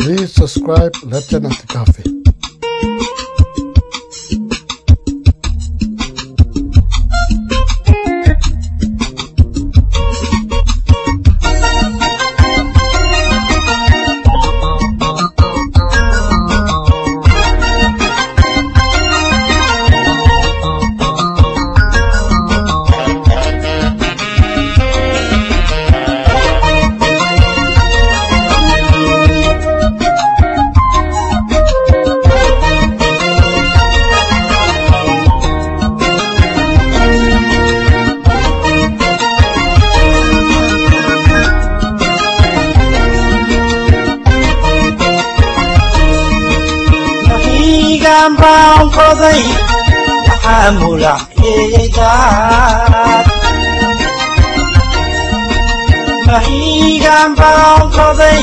Please subscribe Lieutenant Cafe. Bang koday hamula keedaad mahigan bang koday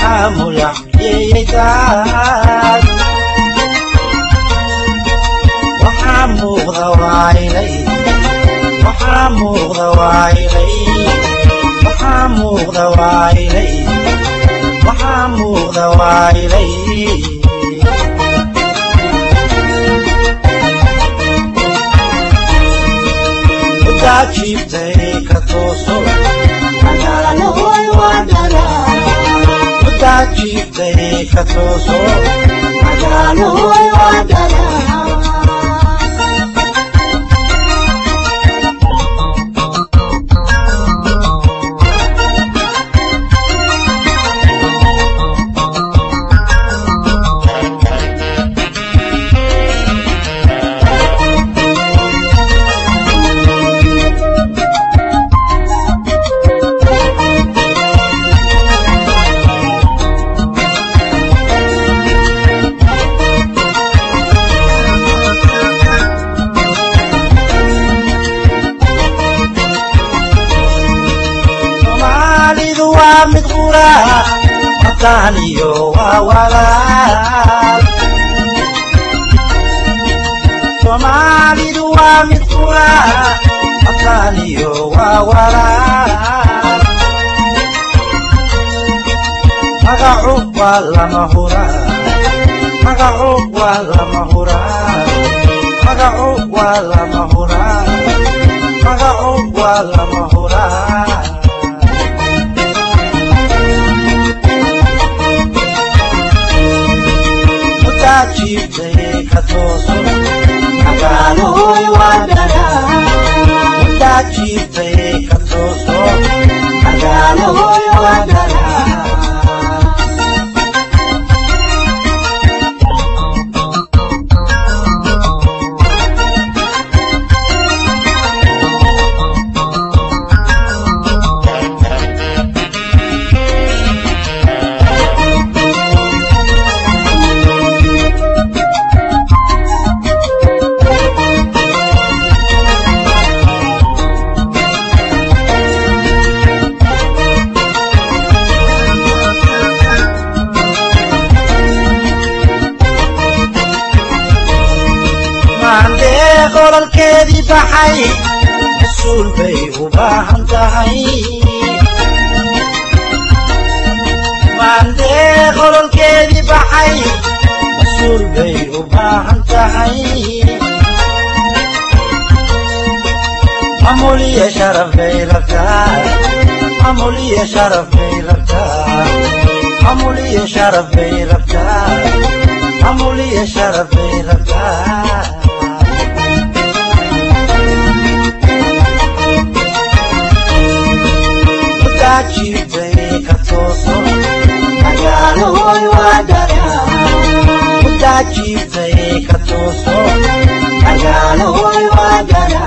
hamula keedaad wahamuqda waylay wahamuqda waylay wahamuqda waylay wahamuqda waylay Mudachibte katoso, magano hoy wadara. Mudachibte katoso, magano hoy wadara. Midgura mataniyo wawala Somalidu wa midgura mataniyo wawala Maga'u wala mahura Maga'u wala mahura Maga'u wala mahura Maga'u wala mahura Mudachibte katoso, magano hoy wadara. Mudachibte katoso, magano hoy wadara. Qolal keedi baxay rasuul bay u baahan tahay mande qolal keedi baxay rasuul bay u baahan tahay amuliya sharaf bay rabtaa amuliya sharaf bay rabtaa amuliya sharaf bay rabtaa amuliya sharaf bay rabtaa Mudachibte katoso, magano hoy wadara. Mudachibte katoso, magano hoy wadara.